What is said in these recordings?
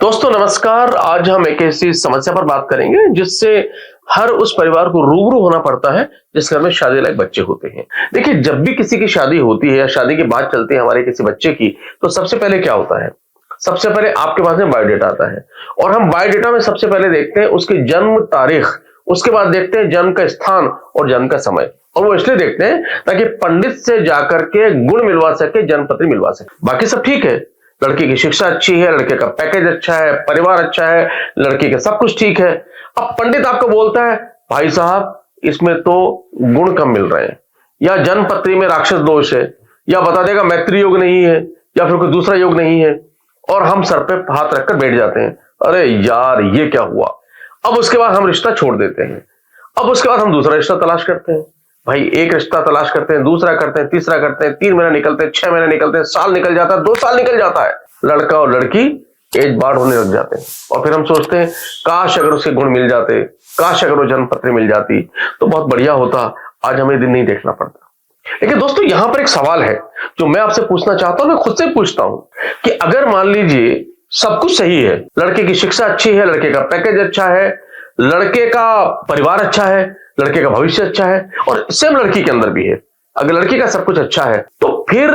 दोस्तों नमस्कार। आज हम एक ऐसी समस्या पर बात करेंगे जिससे हर उस परिवार को रूबरू होना पड़ता है जिस घर में शादी लायक बच्चे होते हैं। देखिए, जब भी किसी की शादी होती है या शादी की बात चलती है हमारे किसी बच्चे की, तो सबसे पहले क्या होता है? सबसे पहले आपके पास में बायोडेटा आता है और हम बायोडेटा में सबसे पहले देखते हैं उसकी जन्म तारीख, उसके बाद देखते हैं जन्म का स्थान और जन्म का समय। और वो इसलिए देखते हैं ताकि पंडित से जाकर के गुण मिलवा सके, जन्म पत्री मिलवा सके। बाकी सब ठीक है, लड़की की शिक्षा अच्छी है, लड़के का पैकेज अच्छा है, परिवार अच्छा है, लड़की का सब कुछ ठीक है। अब पंडित आपको बोलता है भाई साहब इसमें तो गुण कम मिल रहे हैं, या जन्म पत्री में राक्षस दोष है, या बता देगा मैत्री योग नहीं है, या फिर कोई दूसरा योग नहीं है। और हम सर पे हाथ रखकर बैठ जाते हैं, अरे यार ये क्या हुआ। अब उसके बाद हम रिश्ता छोड़ देते हैं। अब उसके बाद हम दूसरा रिश्ता तलाश करते हैं। भाई एक रिश्ता तलाश करते हैं, दूसरा करते हैं, तीसरा करते हैं, 3 महीने निकलते हैं, 6 महीने निकलते हैं, साल निकल जाता है, 2 साल निकल जाता है, लड़का और लड़की एज बाढ़ होने लग जाते हैं। और फिर हम सोचते हैं काश अगर उसके गुण मिल जाते, काश अगर वो जन्म पत्री मिल जाती तो बहुत बढ़िया होता, आज हमें दिन नहीं देखना पड़ता। लेकिन दोस्तों यहां पर एक सवाल है जो मैं आपसे पूछना चाहता हूं, मैं खुद से पूछता हूं कि अगर मान लीजिए सब कुछ सही है, लड़के की शिक्षा अच्छी है, लड़के का पैकेज अच्छा है, लड़के का परिवार अच्छा है, लड़के का भविष्य अच्छा है, और सेम लड़की के अंदर भी है, अगर लड़की का सब कुछ अच्छा है, तो फिर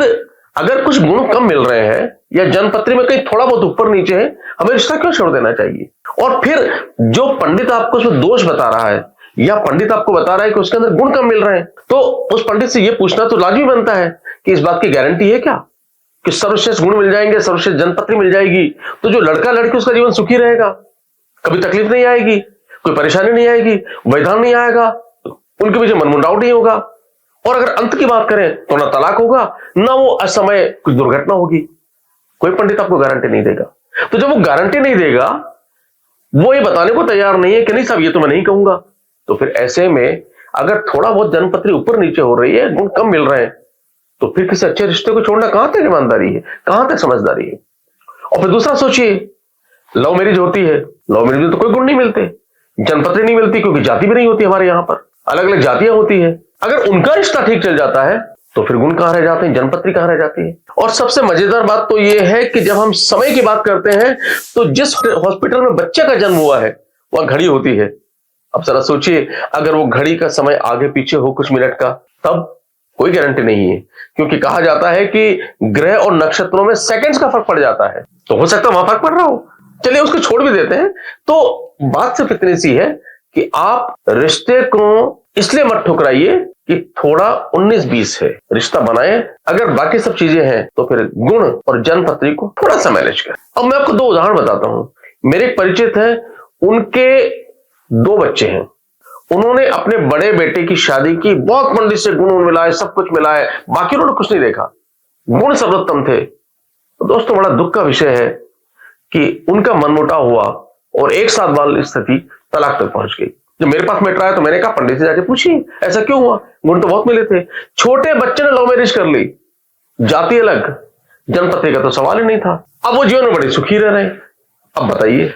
अगर कुछ गुण कम मिल रहे हैं या जन्म पत्री में कहीं थोड़ा बहुत ऊपर नीचे है, हमें रिश्ता क्यों छोड़ देना चाहिए? और फिर जो पंडित आपको उसमें दोष बता रहा है या पंडित आपको बता रहा है कि उसके अंदर गुण कम मिल रहे हैं, तो उस पंडित से यह पूछना तो लाजमी बनता है कि इस बात की गारंटी है क्या कि सर्वश्रेष्ठ गुण मिल जाएंगे, सर्वश्रेष्ठ जन्म पत्री मिल जाएगी, तो जो लड़का लड़की उसका जीवन सुखी रहेगा, कभी तकलीफ नहीं आएगी, कोई परेशानी नहीं आएगी, वैधान नहीं आएगा, उनके पीछे मनमुटाव नहीं होगा, और अगर अंत की बात करें तो ना तलाक होगा, ना वो असमय कुछ दुर्घटना होगी। कोई पंडित आपको गारंटी नहीं देगा। तो जब वो गारंटी नहीं देगा, वो ये बताने को तैयार नहीं है कि नहीं साहब ये तो मैं नहीं कहूंगा, तो फिर ऐसे में अगर थोड़ा बहुत जन्म पत्री ऊपर नीचे हो रही है, गुण कम मिल रहे हैं, तो फिर किसी अच्छे रिश्ते को छोड़ना कहां तक ईमानदारी है, कहां तक समझदारी है? और फिर दूसरा सोचिए, लव मैरिज होती है, लव मैरिज में तो कोई गुण नहीं मिलते, जन्म पत्री नहीं मिलती, क्योंकि जाति भी नहीं होती हमारे यहां पर, अलग अलग जातियां होती है। अगर उनका रिश्ता ठीक चल जाता है तो फिर गुण कहां रह जाते हैं, जन्म पत्री कहां रह जाती है? और सबसे मजेदार बात तो यह है कि जब हम समय की बात करते हैं तो जिस हॉस्पिटल में बच्चे का जन्म हुआ है वह घड़ी होती है। अब जरा सोचिए, अगर वो घड़ी का समय आगे पीछे हो कुछ मिनट का, तब कोई गारंटी नहीं है, क्योंकि कहा जाता है कि ग्रह और नक्षत्रों में सेकंड्स का फर्क पड़ जाता है, तो हो सकता है वहां फर्क पड़ रहा हो। चलिए उसको छोड़ भी देते हैं। तो बात सिर्फ इतनी सी है कि आप रिश्ते को इसलिए मत ठुकराइए कि थोड़ा 19-20 है, रिश्ता बनाए। अगर बाकी सब चीजें हैं तो फिर गुण और जन्म पत्री को थोड़ा सा मैनेज करें। अब मैं आपको 2 उदाहरण बताता हूं। मेरे एक परिचित हैं, उनके 2 बच्चे हैं, उन्होंने अपने बड़े बेटे की शादी की, बहुत पंडित से गुण मिलाए, सब कुछ मिलाए, बाकी उन्होंने कुछ नहीं देखा, गुण सर्वोत्तम थे। तो दोस्तों बड़ा दुख का विषय है कि उनका मनमुटाव हुआ और 1 साल बाद स्थिति तलाक तक पहुंच गई। जब मेरे पास मैटर आया तो मैंने कहा पंडित से जाके पूछिए ऐसा क्यों हुआ, गुण तो बहुत मिले थे। छोटे बच्चे ने लव मैरिज कर ली, जाति अलग, जन्म पत्री का तो सवाल ही नहीं था। अब वो जीवन में बड़े सुखी रह रहे हैं। अब बताइए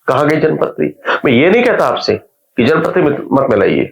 कहां गई जन्म पत्री? मैं ये नहीं कहता आपसे कि जन्म पत्री मत मिलाइए,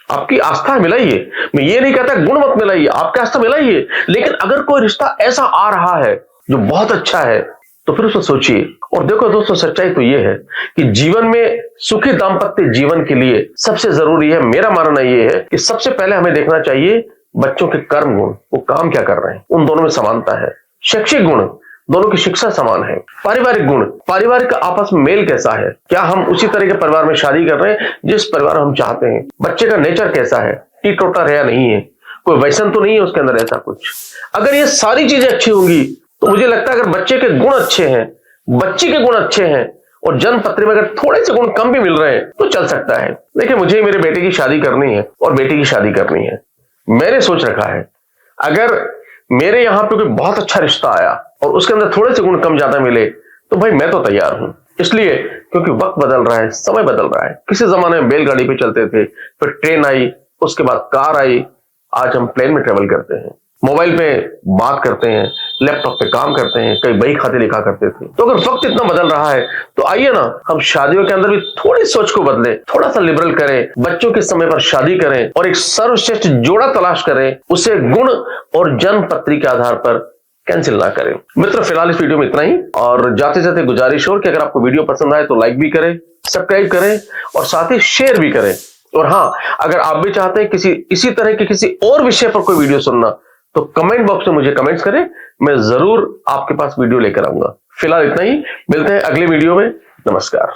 आपकी आस्था मिलाइए। मैं ये नहीं कहता गुण मत मिलाइए, आपकी आस्था मिलाइए। लेकिन अगर कोई रिश्ता ऐसा आ रहा है जो बहुत अच्छा है तो फिर उसको सोचिए। और देखो दोस्तों, सच्चाई तो यह है कि जीवन में सुखी दाम्पत्य जीवन के लिए सबसे जरूरी है, मेरा मानना यह है कि सबसे पहले हमें देखना चाहिए बच्चों के कर्म गुण, वो काम क्या कर रहे हैं, उन दोनों में समानता है। शैक्षिक गुण, दोनों की शिक्षा समान है। पारिवारिक गुण, पारिवारिक आपस में मेल कैसा है, क्या हम उसी तरह के परिवार में शादी कर रहे हैं जिस परिवार हम चाहते हैं? बच्चे का नेचर कैसा है, टीटोटर है या नहीं है, कोई व्यसन तो नहीं है उसके अंदर, ऐसा कुछ। अगर ये सारी चीजें अच्छी होंगी तो मुझे लगता है अगर बच्चे के गुण अच्छे हैं, बच्ची के गुण अच्छे हैं और जन्म पत्री में अगर थोड़े से गुण कम भी मिल रहे हैं तो चल सकता है। देखिए मुझे मेरे बेटे की शादी करनी है और बेटी की शादी करनी है। मैंने सोच रखा है अगर मेरे यहां पे कोई बहुत अच्छा रिश्ता आया और उसके अंदर थोड़े से गुण कम ज्यादा मिले तो भाई मैं तो तैयार हूं। इसलिए क्योंकि वक्त बदल रहा है, समय बदल रहा है। किसी जमाने में बैलगाड़ी पे चलते थे, फिर ट्रेन आई, उसके बाद कार आई, आज हम प्लेन में ट्रेवल करते हैं, मोबाइल पे बात करते हैं, लैपटॉप पे काम करते हैं, कई बही खाते लिखा करते थे। तो अगर वक्त इतना बदल रहा है तो आइए ना हम शादियों के अंदर भी थोड़ी सोच को बदले, थोड़ा सा लिबरल करें, बच्चों के समय पर शादी करें और एक सर्वश्रेष्ठ जोड़ा तलाश करें, उसे गुण और जन्म पत्री के आधार पर कैंसिल ना करें। मित्र, फिलहाल इस वीडियो में इतना ही, और जाते जाते गुजारिश हो कि अगर आपको वीडियो पसंद आए तो लाइक भी करें, सब्सक्राइब करें और साथ ही शेयर भी करें। और हाँ, अगर आप भी चाहते हैं किसी इसी तरह के किसी और विषय पर कोई वीडियो सुनना, तो कमेंट बॉक्स में मुझे कमेंट्स करें, मैं जरूर आपके पास वीडियो लेकर आऊंगा। फिलहाल इतना ही, मिलते हैं अगले वीडियो में। नमस्कार।